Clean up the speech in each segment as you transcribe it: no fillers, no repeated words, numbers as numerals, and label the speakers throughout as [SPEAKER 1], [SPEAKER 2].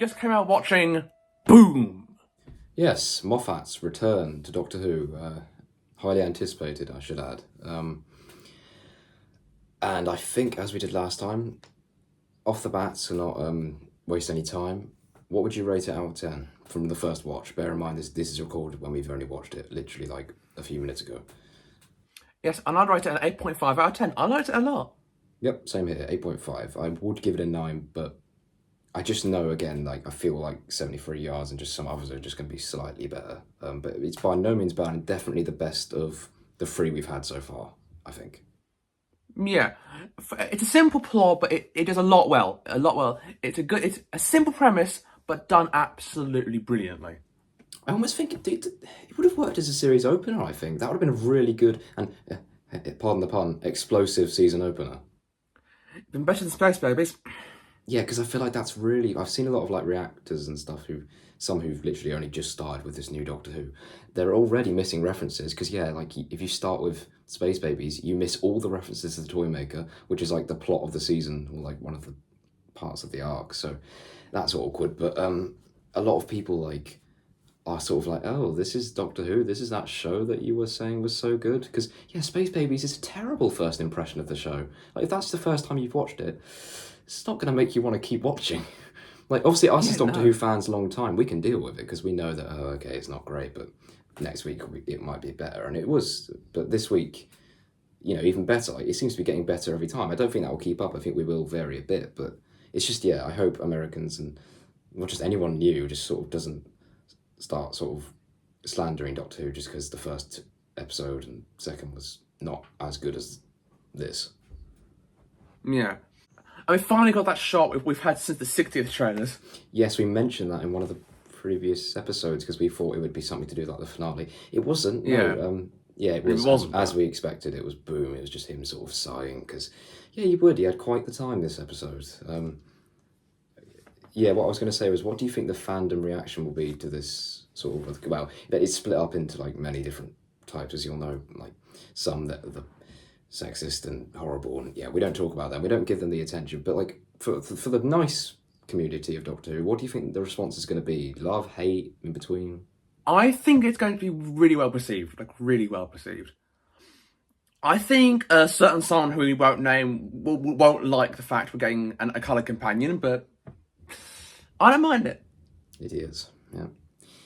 [SPEAKER 1] just came out watching Boom.
[SPEAKER 2] Yes, Moffat's return to Doctor Who, highly anticipated, I should add. And I think, as we did last time, off the bat, to not waste any time, what would you rate it out of 10 from the first watch? Bear in mind, this is recorded when we've only watched it literally like a few minutes ago.
[SPEAKER 1] Yes, and I'd rate it an 8.5 out of 10. I liked it a lot.
[SPEAKER 2] Yep, same here, 8.5. I would give it a 9, but I just know, again, like, I feel like 73 yards and just some others are just going to be slightly better. But it's by no means bad and definitely the best of the 3 we've had so far, I think.
[SPEAKER 1] Yeah, it's a simple plot, but it does a lot well. It's a simple premise, but done absolutely brilliantly.
[SPEAKER 2] I almost think it would have worked as a series opener, I think. That would have been a really good and, pardon the pun, explosive season opener.
[SPEAKER 1] Been better than Space Babies.
[SPEAKER 2] Yeah, because I feel like that's really... I've seen a lot of like reactors and stuff who've literally only just started with this new Doctor Who. They're already missing references because, yeah, like if you start with Space Babies, you miss all the references to the Toymaker, which is like the plot of the season or like one of the parts of the arc. So that's awkward. But a lot of people like are sort of like, oh, this is Doctor Who. This is that show that you were saying was so good. Because, yeah, Space Babies is a terrible first impression of the show. Like, if that's the first time you've watched it, it's not going to make you want to keep watching. Like, obviously, us as Doctor Who fans a long time, we can deal with it because we know that, oh, okay, it's not great, but next week it might be better. And it was, but this week, you know, even better. Like, it seems to be getting better every time. I don't think that will keep up. I think we will vary a bit, but it's just, yeah, I hope Americans and not just anyone new just sort of doesn't start sort of slandering Doctor Who just because the first episode and second was not as good as this.
[SPEAKER 1] Yeah. And we finally got that shot we've had since the 60th trailers.
[SPEAKER 2] Yes, we mentioned that in one of the previous episodes because we thought it would be something to do with like the finale. It wasn't.
[SPEAKER 1] Yeah.
[SPEAKER 2] No, yeah, it was.
[SPEAKER 1] It wasn't.
[SPEAKER 2] As we expected, it was Boom. It was just him sort of sighing because, yeah, you would. He had quite the time this episode. Yeah, what I was going to say was, what do you think the fandom reaction will be to this sort of, well, it's split up into like many different types, as you'll know, like some that are the sexist and horrible, and yeah, we don't talk about them, we don't give them the attention, but like for the nice community of Doctor Who, what do you think the response is going to be? Love, hate, in between?
[SPEAKER 1] I think it's going to be really well perceived, like really well perceived. I think a certain someone who we won't name won't like the fact we're getting a colour companion, but I don't mind it.
[SPEAKER 2] It is, yeah.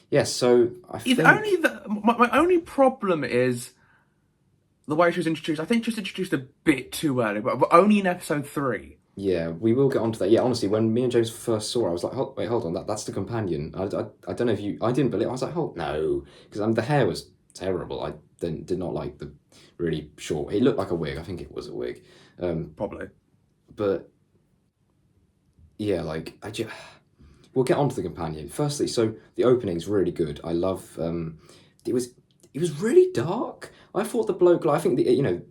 [SPEAKER 2] Yes, so I think...
[SPEAKER 1] My only problem is the way she was introduced. I think she was introduced a bit too early, but only in episode 3.
[SPEAKER 2] Yeah, we will get onto that. Yeah, honestly, when me and James first saw her, I was like, wait, hold on, that's the companion. I don't know if you... I didn't believe... I was like, no, because the hair was terrible. I did not like the really short... It looked like a wig. I think it was a wig.
[SPEAKER 1] Probably.
[SPEAKER 2] But, yeah, like, we'll get onto the companion. Firstly, so the opening's really good. I love... It was really dark. I thought the bloke... Like, I think,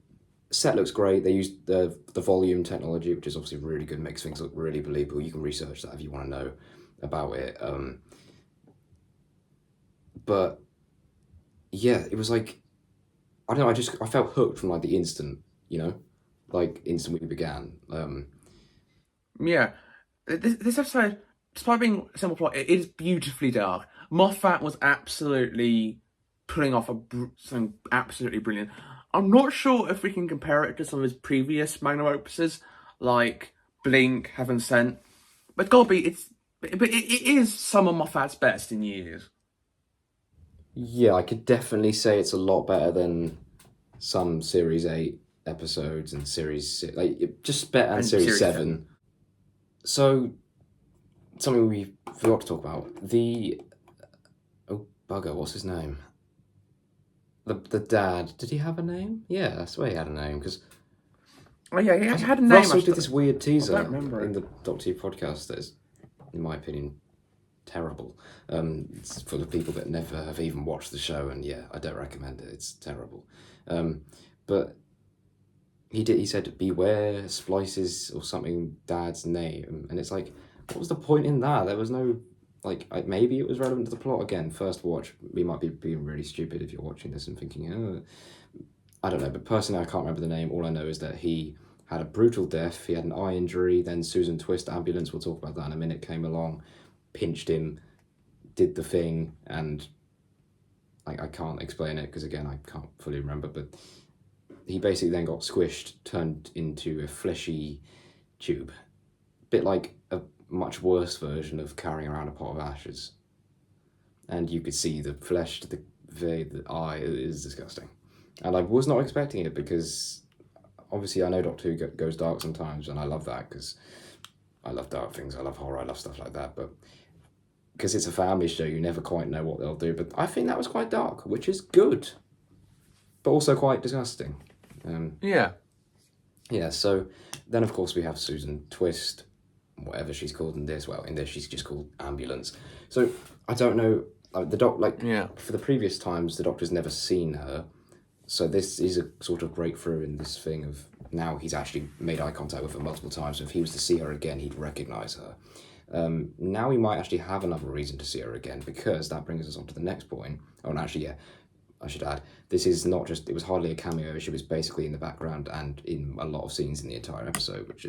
[SPEAKER 2] set looks great. They used the volume technology, which is obviously really good, makes things look really believable. You can research that if you want to know about it. But yeah, it was like, I don't know, I felt hooked from like the instant, like instant we began.
[SPEAKER 1] Yeah, this episode, despite being a simple plot, it is beautifully dark. Moffat was absolutely pulling off something absolutely brilliant. I'm not sure if we can compare it to some of his previous magnum opuses, like Blink, Heaven Sent. But it is some of Moffat's best in years.
[SPEAKER 2] Yeah, I could definitely say it's a lot better than some Series 8 episodes and Series 6, like, just better than Series 7. So, something we forgot to talk about. Oh, bugger, what's his name? The dad, did he have a name? Yeah, I swear he had a name, because...
[SPEAKER 1] Oh yeah, he had a name.
[SPEAKER 2] Russell did this weird teaser
[SPEAKER 1] in
[SPEAKER 2] the Doctor Who podcast that is, in my opinion, terrible. It's for the people that never have even watched the show, and yeah, I don't recommend it, it's terrible. But he said, beware Splice's or something dad's name, and it's like, what was the point in that? There was no... Like, maybe it was relevant to the plot. Again, first watch, we might be being really stupid if you're watching this and thinking, oh, I don't know. But personally, I can't remember the name. All I know is that he had a brutal death. He had an eye injury. Then Susan Twist ambulance, we'll talk about that in a minute, came along. pinched him, did the thing, and I can't explain it because again I can't fully remember, but he basically then got squished, turned into a fleshy tube, bit like a much worse version of carrying around a pot of ashes. And you could see the flesh, the eye. It is disgusting, and I was not expecting it because obviously I know Doctor Who goes dark sometimes, and I love that because I love dark things, I love horror, I love stuff like that, but because it's a family show, you never quite know what they'll do. But I think that was quite dark, which is good, but also quite disgusting.
[SPEAKER 1] Yeah.
[SPEAKER 2] Yeah, so then of course we have Susan Twist, whatever she's called in this. Well, in this she's just called Ambulance. So I don't know,
[SPEAKER 1] Yeah.
[SPEAKER 2] for the previous times the Doctor's never seen her, so this is a sort of breakthrough in this thing of now he's actually made eye contact with her multiple times, so if he was to see her again he'd recognise her. Now we might actually have another reason to see her again, because that brings us on to the next point. Oh, and actually, yeah, I should add, this is not just, it was hardly a cameo, she was basically in the background and in a lot of scenes in the entire episode, which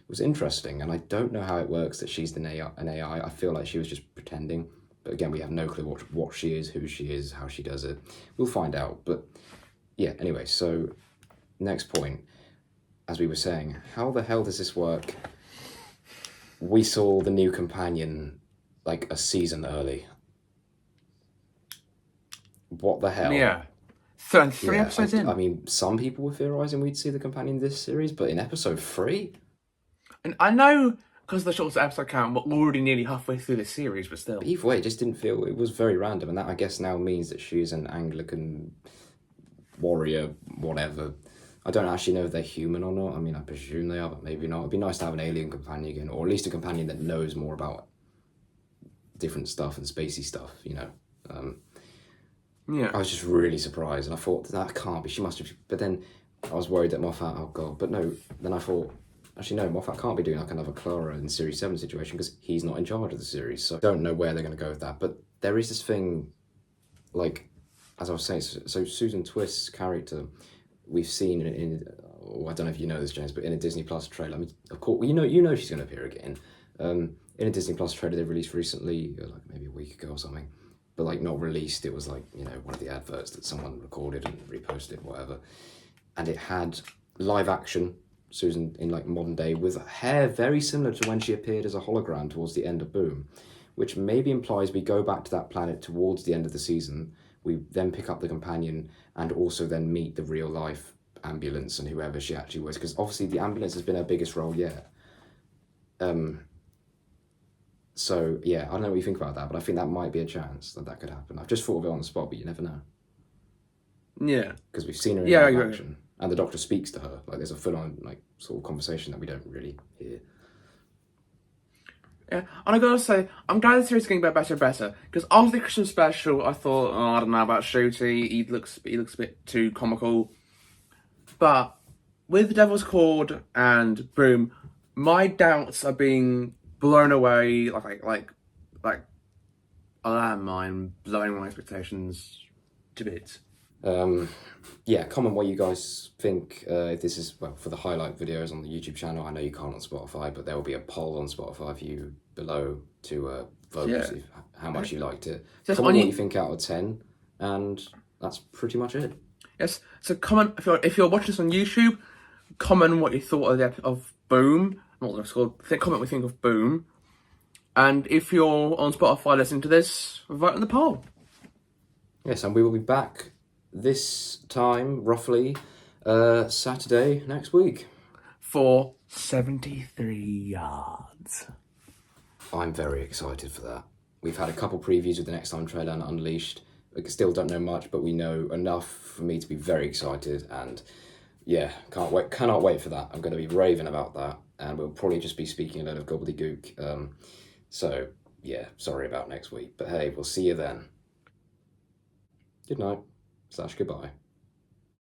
[SPEAKER 2] was interesting, and I don't know how it works that she's an AI. I feel like she was just pretending, but again, we have no clue what she is, who she is, how she does it. We'll find out, but yeah, anyway, so next point, as we were saying, how the hell does this work? We saw the new companion like a season early. What the hell?
[SPEAKER 1] Yeah. So, three episodes in.
[SPEAKER 2] I mean, some people were theorising we'd see the companion this series, but in episode 3?
[SPEAKER 1] And I know, because the shortest episode count, we're already nearly halfway through the series, but still.
[SPEAKER 2] Either way, it just didn't feel, it was very random, and that I guess now means that she's an Anglican warrior, whatever. I don't actually know if they're human or not. I mean, I presume they are, but maybe not. It'd be nice to have an alien companion again, or at least a companion that knows more about different stuff and spacey stuff, you know.
[SPEAKER 1] Yeah.
[SPEAKER 2] I was just really surprised, and I thought, that can't be, she must have, but then I was worried that Moffat, oh god, but no, then I thought, actually no, Moffat can't be doing like another Clara in Series 7 situation, because he's not in charge of the series, so I don't know where they're going to go with that, but there is this thing, like, as I was saying, so Susan Twist's character, we've seen in I don't know if you know this, James, but in a Disney Plus trailer, I mean, of course, you know she's going to appear again. In a Disney Plus trailer they released recently, like maybe a week ago or something, but like not released, it was like, you know, one of the adverts that someone recorded and reposted, whatever, and it had live action Susan in like modern day with hair very similar to when she appeared as a hologram towards the end of Boom, which maybe implies we go back to that planet towards the end of the season. We then pick up the companion and also then meet the real life Ambulance and whoever she actually was, because obviously the Ambulance has been her biggest role yet. So yeah, I don't know what you think about that, but I think that might be a chance that could happen. I've just thought of it on the spot, but you never know.
[SPEAKER 1] Yeah.
[SPEAKER 2] Because we've seen her in live action, and the Doctor speaks to her. Like there's a full-on like sort of conversation that we don't really hear.
[SPEAKER 1] Yeah, and I gotta say, I'm glad the series is getting better and better, because after the Christmas special, I thought, oh, I don't know about Shooty, he looks a bit too comical. But with The Devil's Cord and Boom, my doubts are being blown away, like a landmine, blowing my expectations to bits.
[SPEAKER 2] Yeah, comment what you guys think. If this is, well, for the highlight videos on the YouTube channel, I know you can't on Spotify, but there will be a poll on Spotify for you below to vote how much you liked it.
[SPEAKER 1] So
[SPEAKER 2] comment what you think out of 10, and that's pretty much it.
[SPEAKER 1] Yes, so comment, if you're watching this on YouTube, comment what you thought of Boom, not what it's called, comment what you think of Boom, and if you're on Spotify listening to this, vote in the poll.
[SPEAKER 2] Yes, and we will be back this time, roughly, Saturday next week.
[SPEAKER 1] For 73 yards.
[SPEAKER 2] I'm very excited for that. We've had a couple previews of the Next Time trailer and Unleashed. We still don't know much, but we know enough for me to be very excited, and yeah, cannot wait for that. I'm going to be raving about that, and we'll probably just be speaking a load of gobbledygook. So yeah, sorry about next week, but hey, we'll see you then. Good night / goodbye.